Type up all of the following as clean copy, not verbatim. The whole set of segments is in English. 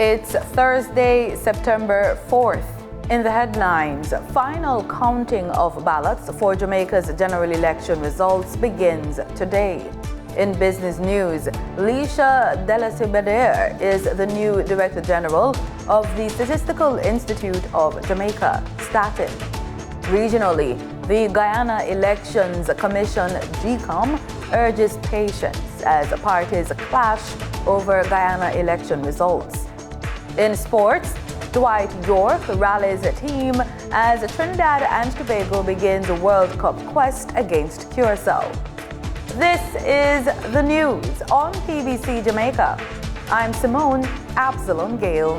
It's Thursday, September 4th. In the headlines, final counting of ballots for Jamaica's general election results begins today. In business news, Leisha Delacibedier is the new Director General of the Statistical Institute of Jamaica, Statin. Regionally, the Guyana Elections Commission, GCOM, urges patience as parties clash over Guyana election results. In sports, Dwight York rallies a team as Trinidad and Tobago begins a World Cup quest against Curaçao. This is the news on PBC Jamaica. I'm Simone Absalom Gale.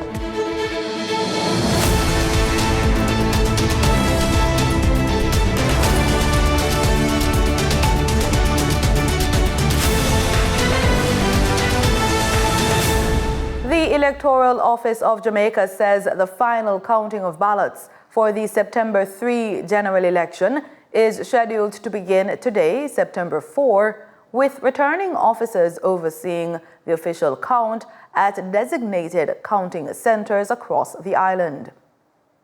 The Electoral Office of Jamaica says the final counting of ballots for the September 3 general election is scheduled to begin today, September 4, with returning officers overseeing the official count at designated counting centers across the island.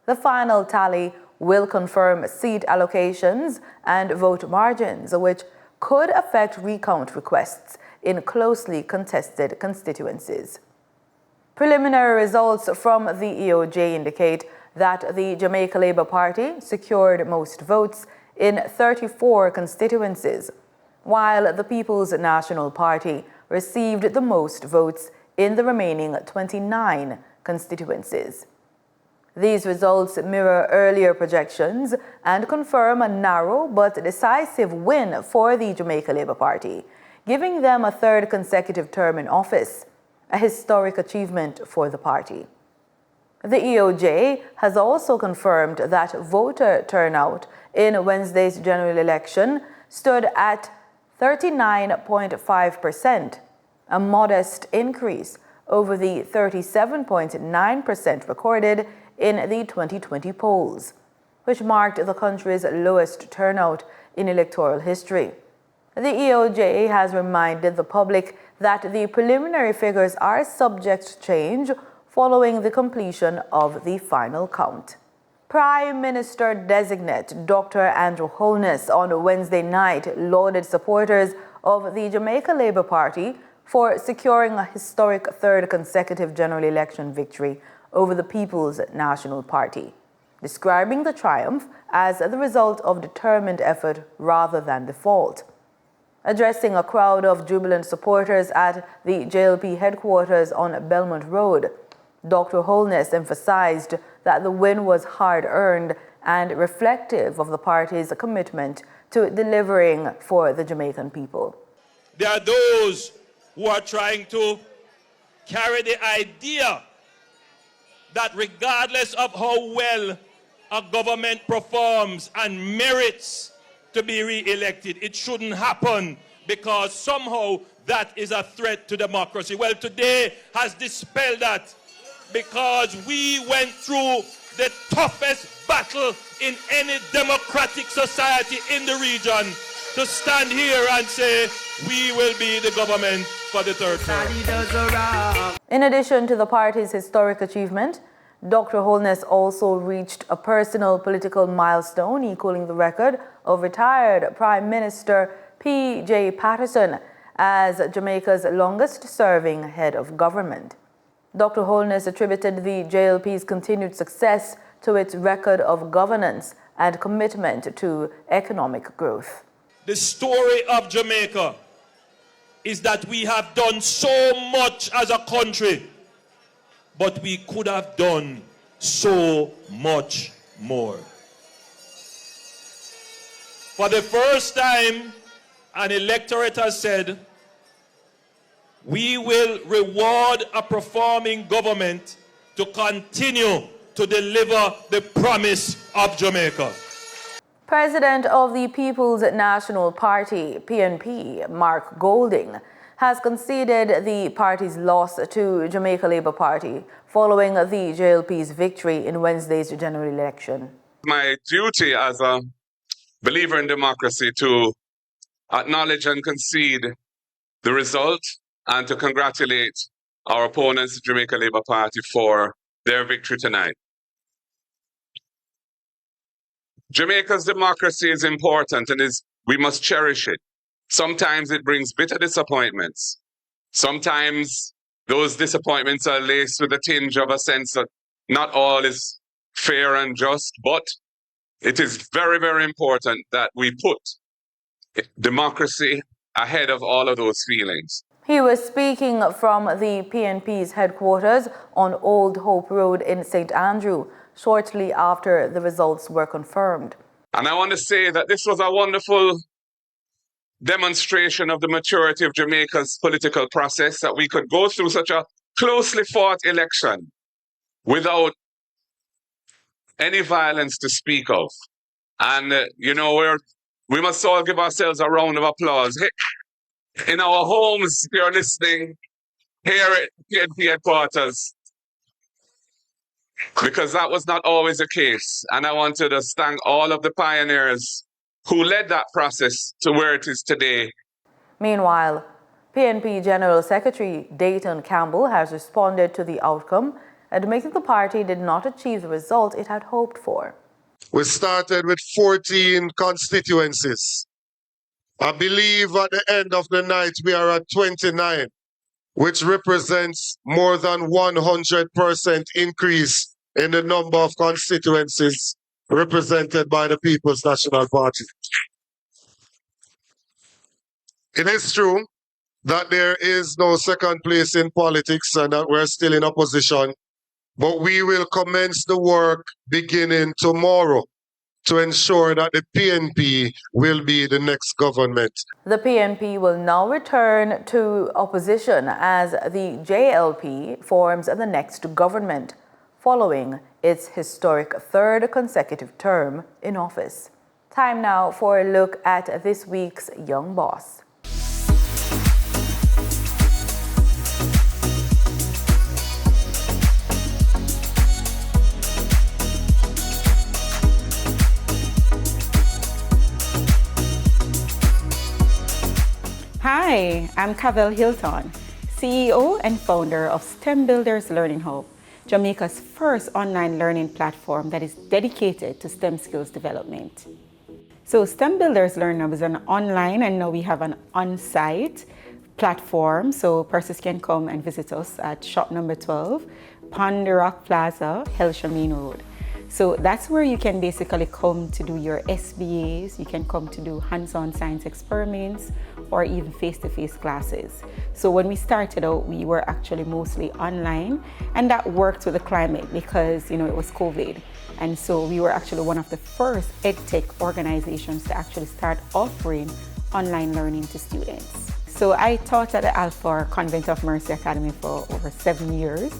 The final tally will confirm seat allocations and vote margins, which could affect recount requests in closely contested constituencies. Preliminary results from the EOJ indicate that the Jamaica Labour Party secured most votes in 34 constituencies, while the People's National Party received the most votes in the remaining 29 constituencies. These results mirror earlier projections and confirm a narrow but decisive win for the Jamaica Labour Party, giving them a third consecutive term in office, a historic achievement for the party. The EOJ has also confirmed that voter turnout in Wednesday's general election stood at 39.5%, a modest increase over the 37.9% recorded in the 2020 polls, which marked the country's lowest turnout in electoral history. The EOJ has reminded the public that the preliminary figures are subject to change following the completion of the final count. Prime Minister-designate Dr. Andrew Holness on Wednesday night lauded supporters of the Jamaica Labour Party for securing a historic third consecutive general election victory over the People's National Party, describing the triumph as the result of determined effort rather than default. Addressing a crowd of jubilant supporters at the JLP headquarters on Belmont Road, Dr. Holness emphasized that the win was hard-earned and reflective of the party's commitment to delivering for the Jamaican people. There are those who are trying to carry the idea that regardless of how well a government performs and merits to be re-elected, it shouldn't happen because somehow that is a threat to democracy. Well, today has dispelled that because we went through the toughest battle in any democratic society in the region to stand here and say we will be the government for the third term. In addition to the party's historic achievement, Dr. Holness also reached a personal political milestone equaling the record of retired Prime Minister P.J. Patterson as Jamaica's longest-serving head of government. Dr. Holness attributed the JLP's continued success to its record of governance and commitment to economic growth. The story of Jamaica is that we have done so much as a country, but we could have done so much more. For the first time, an electorate has said, we will reward a performing government to continue to deliver the promise of Jamaica. President of the People's National Party, PNP, Mark Golding, has conceded the party's loss to Jamaica Labour Party following the JLP's victory in Wednesday's general election. My duty as a believer in democracy to acknowledge and concede the result and to congratulate our opponents, the Jamaica Labour Party, for their victory tonight. Jamaica's democracy is important and we must cherish it. Sometimes it brings bitter disappointments. Sometimes those disappointments are laced with a tinge of a sense that not all is fair and just, but it is very, very important that we put democracy ahead of all of those feelings. He was speaking from the PNP's headquarters on Old Hope Road in St. Andrew shortly after the results were confirmed. And I want to say that this was a wonderful demonstration of the maturity of Jamaica's political process, that we could go through such a closely fought election without any violence to speak of. And, we must all give ourselves a round of applause. In our homes, if you're listening, here at PNP headquarters, because that was not always the case. And I want to just thank all of the pioneers who led that process to where it is today. Meanwhile, PNP General Secretary Dayton Campbell has responded to the outcome, admitting the party did not achieve the result it had hoped for. We started with 14 constituencies. I believe at the end of the night we are at 29, which represents more than 100% increase in the number of constituencies represented by the People's National Party. It is true that there is no second place in politics and that we're still in opposition, but we will commence the work beginning tomorrow to ensure that the PNP will be the next government. The PNP will now return to opposition as the JLP forms the next government, following its historic third consecutive term in office. Time now for a look at this week's Young Boss. Hi, I'm Cavell Hilton, CEO and founder of STEM Builders Learning Hub, Jamaica's first online learning platform that is dedicated to STEM skills development. So STEM Builders Learning Hub is an online, and now we have an on-site platform, so persons can come and visit us at shop number 12, Pond Rock Plaza, Helshameen Road. So that's where you can basically come to do your SBAs, you can come to do hands-on science experiments, or even face-to-face classes. So when we started out, we were actually mostly online, and that worked with the climate because, it was COVID. And so we were actually one of the first EdTech organizations to actually start offering online learning to students. So I taught at the Alpha Convent of Mercy Academy for over 7 years.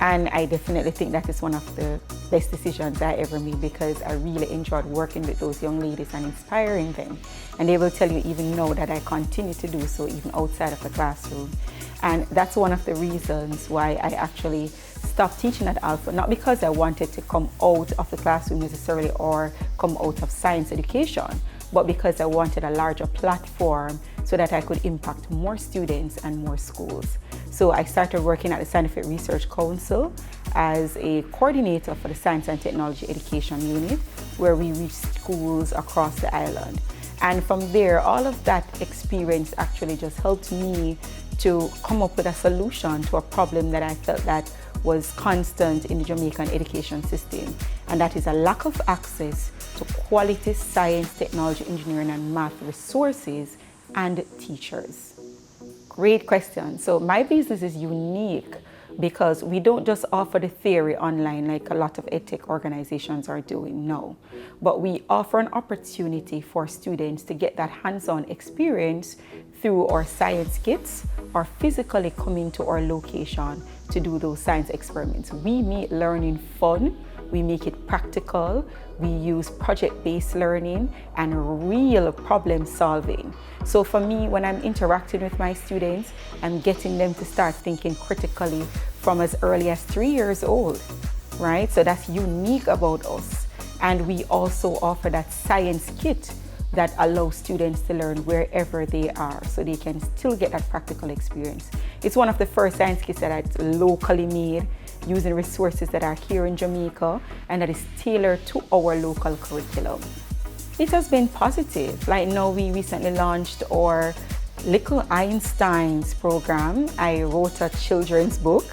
And I definitely think that is one of the best decisions I ever made, because I really enjoyed working with those young ladies and inspiring them. And they will tell you even now that I continue to do so even outside of the classroom. And that's one of the reasons why I actually stopped teaching at Alpha, not because I wanted to come out of the classroom necessarily or come out of science education, but because I wanted a larger platform so that I could impact more students and more schools. So I started working at the Scientific Research Council as a coordinator for the Science and Technology Education Unit, where we reach schools across the island. And from there, all of that experience actually just helped me to come up with a solution to a problem that I felt that was constant in the Jamaican education system, and that is a lack of access to quality science, technology, engineering, and math resources and teachers. Great question. So my business is unique because we don't just offer the theory online like a lot of edtech organizations are doing, no. But we offer an opportunity for students to get that hands-on experience through our science kits or physically coming to our location to do those science experiments. We make learning fun, we make it practical, we use project-based learning and real problem solving. So for me, when I'm interacting with my students, I'm getting them to start thinking critically from as early as 3 years old, right? So that's unique about us. And we also offer that science kit that allows students to learn wherever they are, so they can still get that practical experience. It's one of the first science kits that is locally made, using resources that are here in Jamaica and that is tailored to our local curriculum. It has been positive. Like now we recently launched our Little Einsteins program. I wrote a children's book.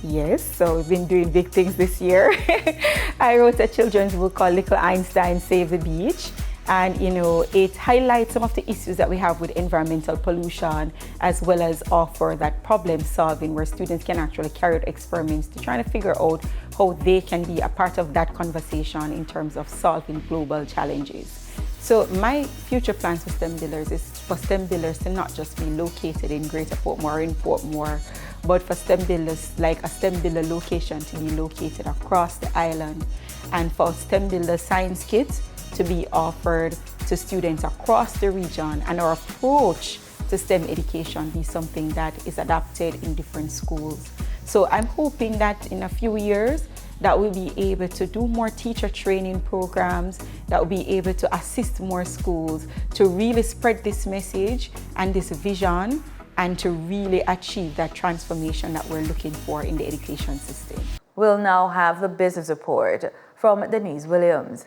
Yes, so we've been doing big things this year. I wrote a children's book called Little Einstein Save the Beach. And it highlights some of the issues that we have with environmental pollution, as well as offer that problem solving where students can actually carry out experiments to try to figure out how they can be a part of that conversation in terms of solving global challenges. So my future plans for STEM Builders is for STEM Builders to not just be located in Greater Portmore or in Portmore, but for STEM Builders, like a STEM Builder location, to be located across the island, and for STEM Builder science kits to be offered to students across the region, and our approach to STEM education be something that is adapted in different schools. So I'm hoping that in a few years that we'll be able to do more teacher training programs, that will be able to assist more schools to really spread this message and this vision and to really achieve that transformation that we're looking for in the education system. We'll now have the business report from Denise Williams.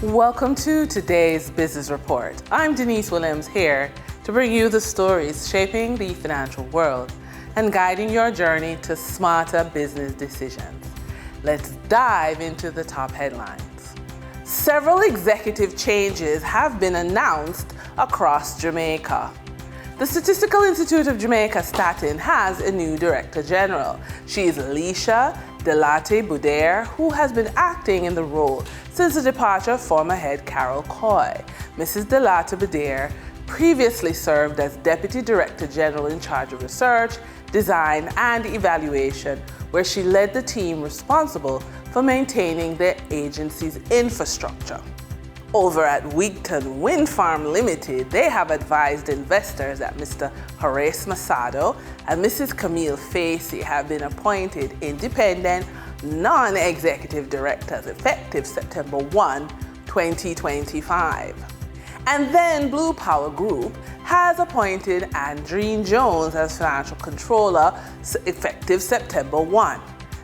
Welcome to today's Business Report. I'm Denise Williams, here to bring you the stories shaping the financial world and guiding your journey to smarter business decisions. Let's dive into the top headlines. Several executive changes have been announced across Jamaica. The Statistical Institute of Jamaica, Statin, has a new Director General. She is Alicia Delate Boudere, who has been acting in the role since the departure of former head Carol Coy. Mrs. Delate Boudere previously served as Deputy Director General in charge of research, design, and evaluation, where she led the team responsible for maintaining the agency's infrastructure. Over at Wigton Wind Farm Limited, they have advised investors that Mr. Horace Masado and Mrs. Camille Facey have been appointed independent, non-executive directors effective September 1, 2025. And then Blue Power Group has appointed Andreen Jones as financial controller effective September 1.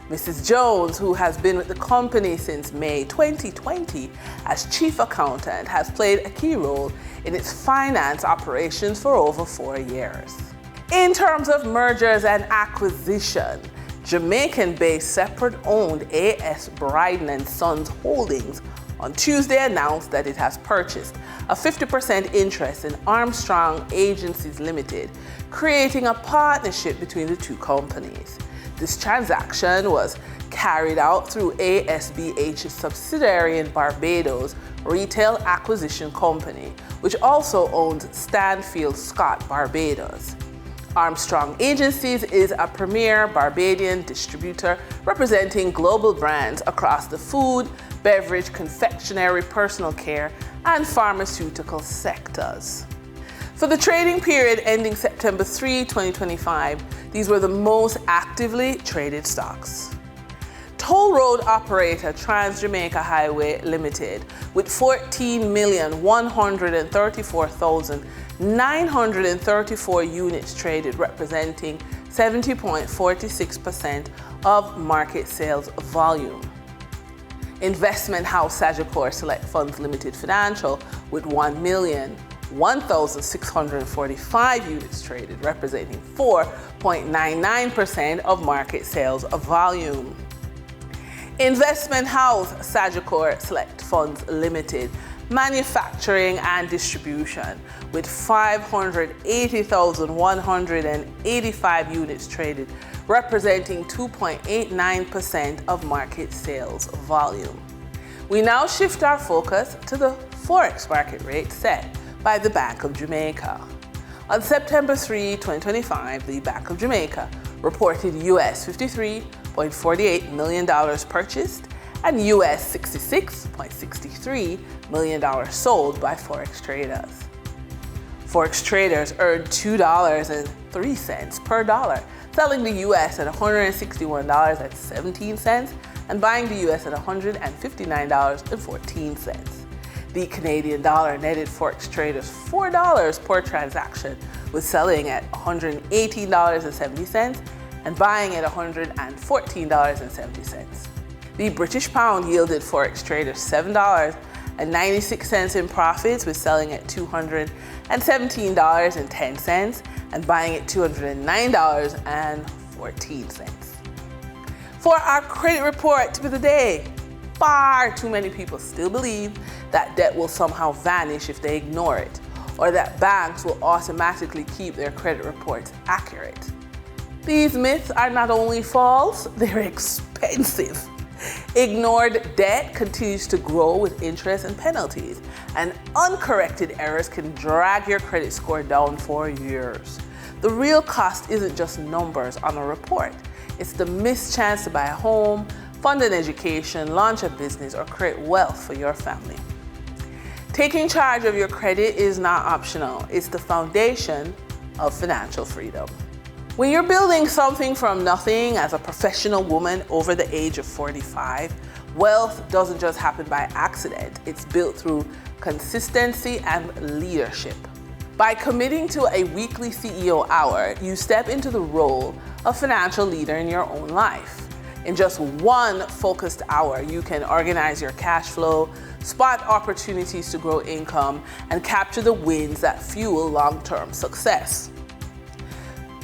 Mrs. Jones, who has been with the company since May 2020 as chief accountant, has played a key role in its finance operations for over 4 years. In terms of mergers and acquisition, Jamaican-based separate-owned A.S. Bryden & Sons Holdings on Tuesday announced that it has purchased a 50% interest in Armstrong Agencies Limited, creating a partnership between the two companies. This transaction was carried out through ASBH's subsidiary in Barbados, Retail Acquisition Company, which also owns Stanfield Scott Barbados. Armstrong Agencies is a premier Barbadian distributor representing global brands across the food, beverage, confectionery, personal care, and pharmaceutical sectors. For the trading period ending September 3, 2025, these were the most actively traded stocks. Toll road operator Trans-Jamaica Highway Limited, with 14,134,934 units traded, representing 70.46% of market sales volume. Investment house Sagicor Select Funds Limited Financial, with 1,645 units traded, representing 4.99% of market sales volume. Investment house Sagicor Select Funds Limited, Manufacturing and Distribution, with 580,185 units traded, representing 2.89% of market sales volume. We now shift our focus to the Forex market rate set by the Bank of Jamaica. On September 3, 2025, the Bank of Jamaica reported US $53.48 million purchased and US $66.63 million sold by Forex traders. Forex traders earned $2.03 per dollar, selling the US at $161.17 and buying the US at $159.14. The Canadian dollar netted forex traders $4 per transaction, with selling at $118.70 and buying at $114.70. The British pound yielded forex traders $7.96 in profits, with selling at $217.10 and buying at $209.14. For our credit report tip of the day, far too many people still believe that debt will somehow vanish if they ignore it, or that banks will automatically keep their credit reports accurate. These myths are not only false, they're expensive. Ignored debt continues to grow with interest and penalties, and uncorrected errors can drag your credit score down for years. The real cost isn't just numbers on a report. It's the missed chance to buy a home, fund an education, launch a business, or create wealth for your family. Taking charge of your credit is not optional. It's the foundation of financial freedom. When you're building something from nothing as a professional woman over the age of 45, wealth doesn't just happen by accident. It's built through consistency and leadership. By committing to a weekly CEO hour, you step into the role of financial leader in your own life. In just one focused hour, you can organize your cash flow, spot opportunities to grow income, and capture the wins that fuel long-term success.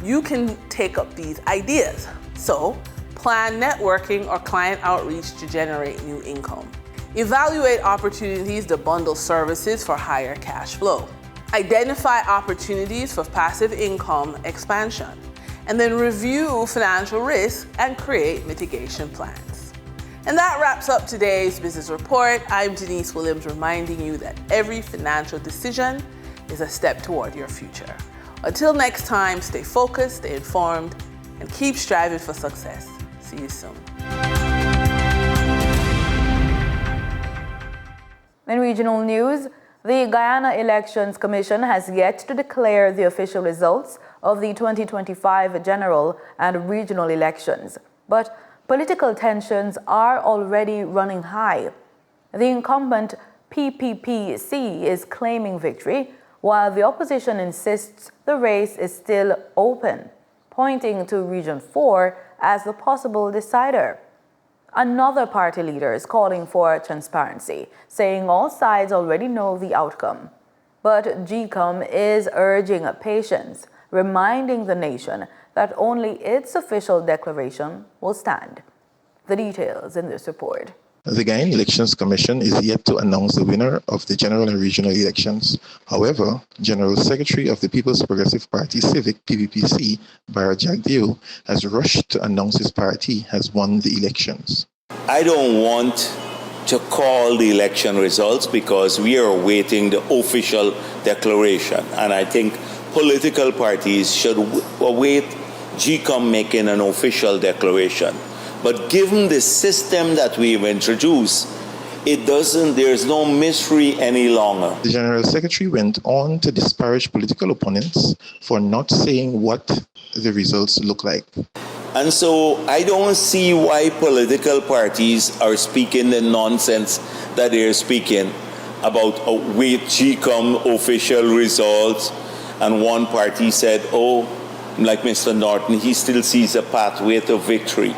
You can take up these ideas. So, plan networking or client outreach to generate new income. Evaluate opportunities to bundle services for higher cash flow. Identify opportunities for passive income expansion, and then review financial risk and create mitigation plans. And that wraps up today's business report. I'm Denise Williams, reminding you that every financial decision is a step toward your future. Until next time, stay focused, stay informed, and keep striving for success. See you soon. In regional news, the Guyana Elections Commission has yet to declare the official results of the 2025 general and regional elections, but political tensions are already running high. The incumbent PPPC is claiming victory, while the opposition insists the race is still open, pointing to Region 4 as the possible decider. Another party leader is calling for transparency, saying all sides already know the outcome. But GCOM is urging patience, reminding the nation that only its official declaration will stand. The details in this report. The Guyana Elections Commission is yet to announce the winner of the general and regional elections. However, General Secretary of the People's Progressive Party Civic, PBPC, Barbados, has rushed to announce his party has won the elections. I don't want to call the election results because we are awaiting the official declaration. And I think political parties should await GCOM making an official declaration. But given the system that we've introduced, there's no mystery any longer. The General Secretary went on to disparage political opponents for not saying what the results look like. And so I don't see why political parties are speaking the nonsense that they're speaking about wait GCOM official results. And one party said, like Mr. Norton, he still sees a pathway to victory,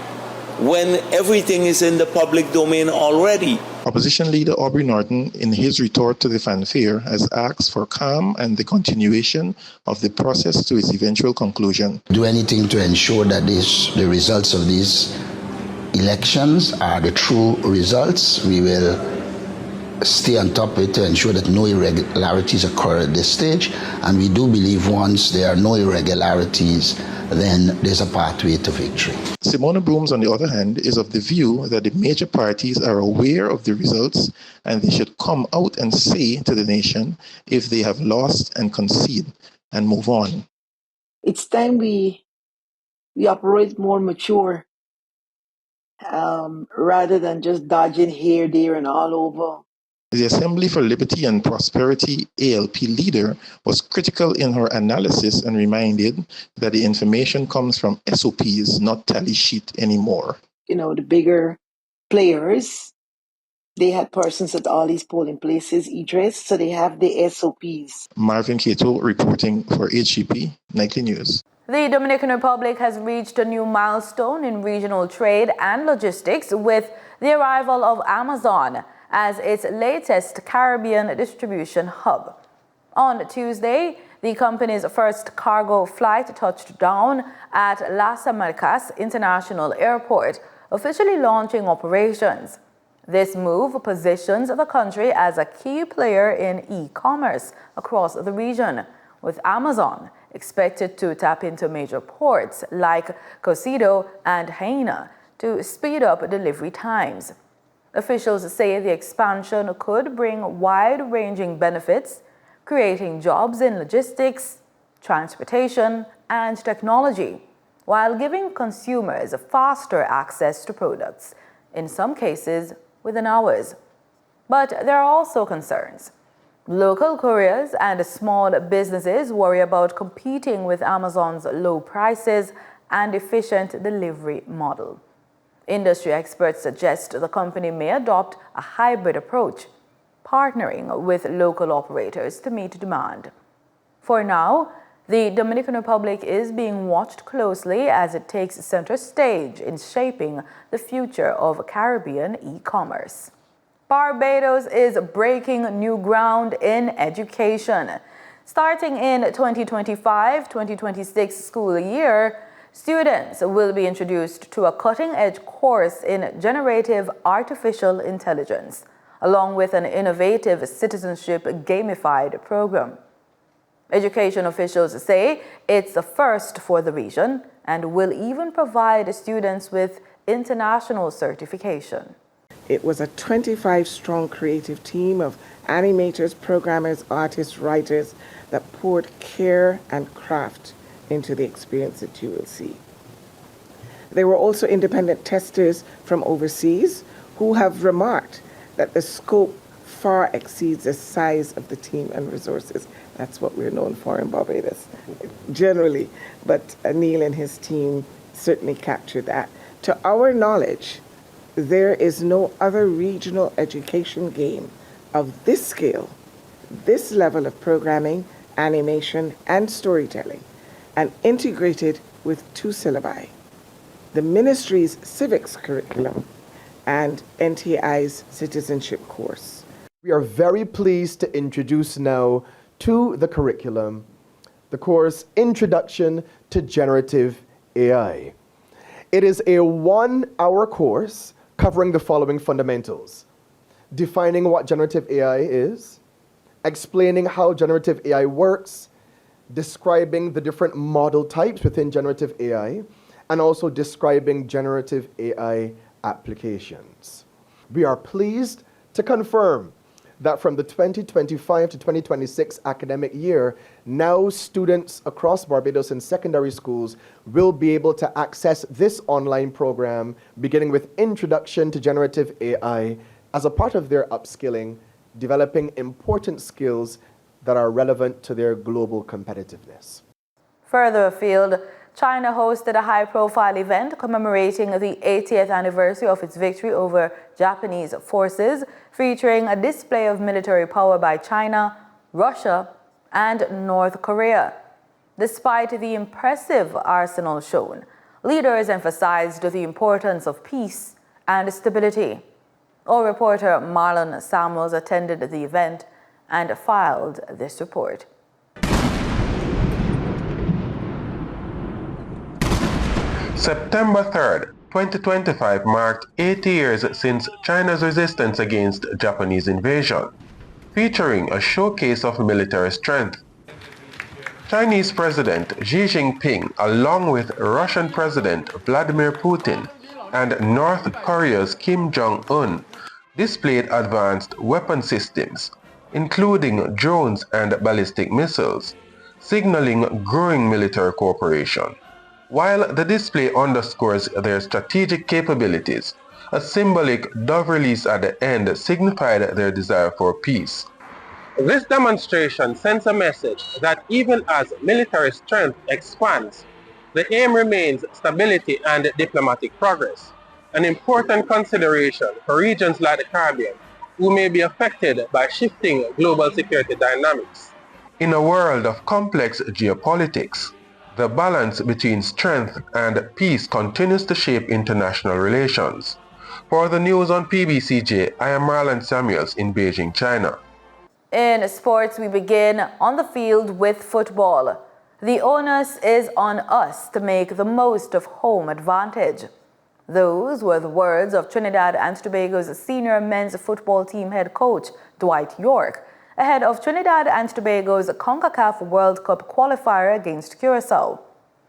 when everything is in the public domain already. Opposition leader Aubrey Norton, in his retort to the fanfare, has asked for calm and the continuation of the process to its eventual conclusion. Do anything to ensure that the results of these elections are the true results. We will stay on top of it to ensure that no irregularities occur at this stage. And we do believe once there are no irregularities, then there's a pathway to victory. Simona Brooms, on the other hand, is of the view that the major parties are aware of the results and they should come out and say to the nation if they have lost and concede and move on. It's time we operate more mature rather than just dodging here, there, and all over. The Assembly for Liberty and Prosperity ALP leader was critical in her analysis and reminded that the information comes from SOPs, not tally sheet anymore. The bigger players. They had persons at all these polling places, Idris, so they have the SOPs. Marvin Cato reporting for HGP Nightly News. The Dominican Republic has reached a new milestone in regional trade and logistics with the arrival of Amazon as its latest Caribbean distribution hub. On Tuesday, the company's first cargo flight touched down at Las Americas International Airport, officially launching operations. This move positions the country as a key player in e-commerce across the region, with Amazon expected to tap into major ports like Cocido and Haina to speed up delivery times. Officials say the expansion could bring wide-ranging benefits, creating jobs in logistics, transportation, and technology, while giving consumers faster access to products, in some cases within hours. But there are also concerns. Local couriers and small businesses worry about competing with Amazon's low prices and efficient delivery model. Industry experts suggest the company may adopt a hybrid approach, partnering with local operators to meet demand. For now, the Dominican Republic is being watched closely as it takes center stage in shaping the future of Caribbean e-commerce. Barbados is breaking new ground in education. Starting in 2025-2026 school year, students will be introduced to a cutting-edge course in generative artificial intelligence, along with an innovative citizenship gamified program. Education officials say it's a first for the region and will even provide students with international certification. It was a 25-strong creative team of animators, programmers, artists, writers that poured care and craft into the experience that you will see. There were also independent testers from overseas who have remarked that the scope far exceeds the size of the team and resources. That's what we're known for in Barbados, generally. But Neil and his team certainly captured that. To our knowledge, there is no other regional education game of this scale, this level of programming, animation, and storytelling, and integrated with 2 syllabi, the ministry's civics curriculum and NTI's citizenship course. We are very pleased to introduce now to the curriculum the course Introduction to Generative AI. It is a 1-hour course covering the following fundamentals: defining what generative AI is, explaining how generative AI works, describing the different model types within generative AI, and also describing generative AI applications. We are pleased to confirm that from the 2025 to 2026 academic year, now students across Barbados in secondary schools will be able to access this online program, beginning with Introduction to Generative AI, as a part of their upskilling, developing important skills that are relevant to their global competitiveness. Further afield, China hosted a high-profile event commemorating the 80th anniversary of its victory over Japanese forces, featuring a display of military power by China, Russia, and North Korea. Despite the impressive arsenal shown, leaders emphasized the importance of peace and stability. Our reporter Marlon Samuels attended the event and filed this report. September 3rd, 2025 marked 80 years since China's resistance against Japanese invasion, featuring a showcase of military strength. Chinese President Xi Jinping, along with Russian President Vladimir Putin and North Korea's Kim Jong-un, displayed advanced weapon systems, including drones and ballistic missiles, signaling growing military cooperation. While the display underscores their strategic capabilities, a symbolic dove release at the end signified their desire for peace. This demonstration sends a message that even as military strength expands, the aim remains stability and diplomatic progress. an important consideration for regions like the Caribbean, who may be affected by shifting global security dynamics. In a world of complex geopolitics, the balance between strength and peace continues to shape international relations. For the news on PBCJ, I am Marlon Samuels in Beijing, China. In sports, we begin on the field with football. The onus is on us to make the most of home advantage. Those were the words of Trinidad and Tobago's senior men's football team head coach, Dwight York, ahead of Trinidad and Tobago's CONCACAF World Cup qualifier against Curaçao.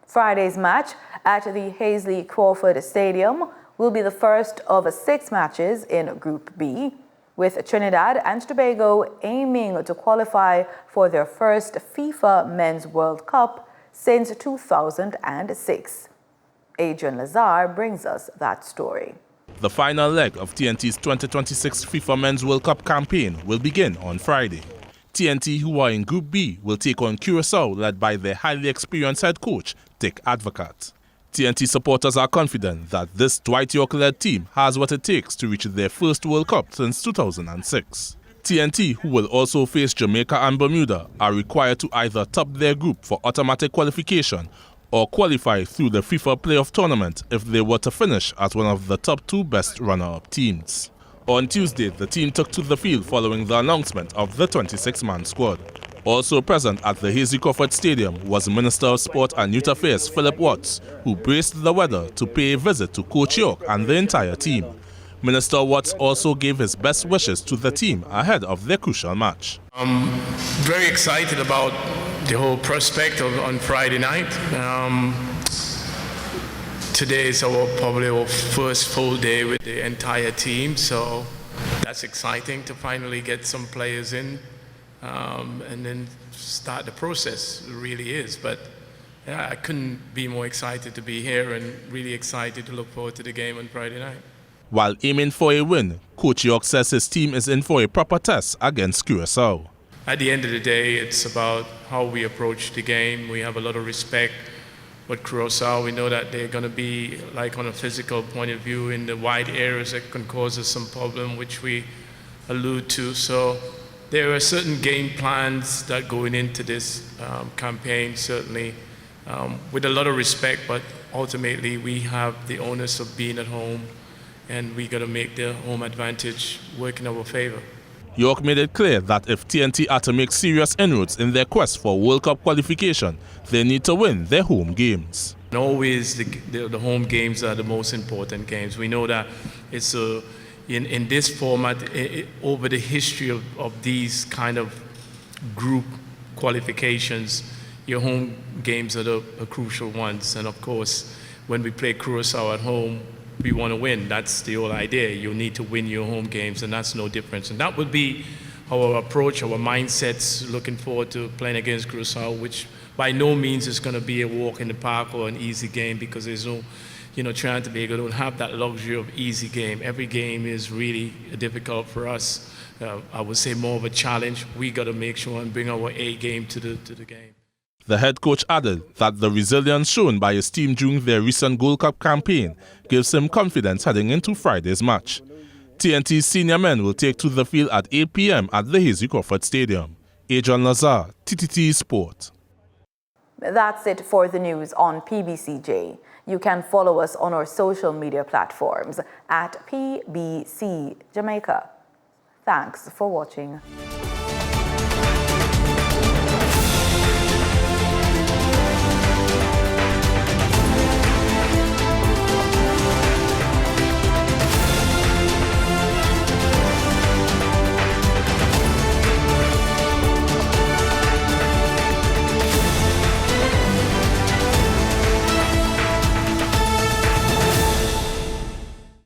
Friday's match at the Hazley Crawford Stadium will be the first of 6 matches in Group B, with Trinidad and Tobago aiming to qualify for their first FIFA Men's World Cup since 2006. Adrian Lazar brings us that story. The final leg of TNT's 2026 FIFA Men's World Cup campaign will begin on Friday. TNT, who are in Group B, will take on Curaçao, led by their highly experienced head coach, Dick Advocat. TNT supporters are confident that this Dwight York-led team has what it takes to reach their first World Cup since 2006. TNT, who will also face Jamaica and Bermuda, are required to either top their group for automatic qualification or qualify through the FIFA playoff tournament if they were to finish as one of the top 2 best runner-up teams. On Tuesday, the team took to the field following the announcement of the 26-man squad. Also present at the Hazley Crawford Stadium was Minister of Sport and Youth Affairs Philip Watts, who braced the weather to pay a visit to Coach York and the entire team. Minister Watts also gave his best wishes to the team ahead of their crucial match. I'm very excited about the whole prospect on Friday night. Today is probably our first full day with the entire team, so that's exciting to finally get some players in. And then start the process. It really is. But yeah, I couldn't be more excited to be here and really excited to look forward to the game on Friday night. While aiming for a win, Coach York says his team is in for a proper test against Curaçao. At the end of the day, it's about how we approach the game. We have a lot of respect with Curaçao. We know that they're going to be, like on a physical point of view, in the wide areas that can cause us some problem, which we allude to. So there are certain game plans that going into this campaign, certainly, with a lot of respect, but ultimately we have the onus of being at home, and we got to make the home advantage work in our favor. York made it clear that if TNT are to make serious inroads in their quest for World Cup qualification, they need to win their home games. And always the home games are the most important games. We know that it's in this format, over the history of these kind of group qualifications, your home games are the crucial ones. And of course, when we play Curaçao at home, we want to win. That's the whole idea. You need to win your home games, and that's no difference. And that would be our approach, our mindsets, looking forward to playing against Curaçao, which by no means is going to be a walk in the park or an easy game, because there's no, Trinidad and Tobago don't have that luxury of easy game. Every game is really difficult for us. I would say more of a challenge. We got to make sure and bring our A game to the game. The head coach added that the resilience shown by his team during their recent Gold Cup campaign gives him confidence heading into Friday's match. TNT's senior men will take to the field at 8 p.m. at the Hazley Crawford Stadium. Adrian Lazar, TTT Sport. That's it for the news on PBCJ. You can follow us on our social media platforms at PBCJamaica. Thanks for watching.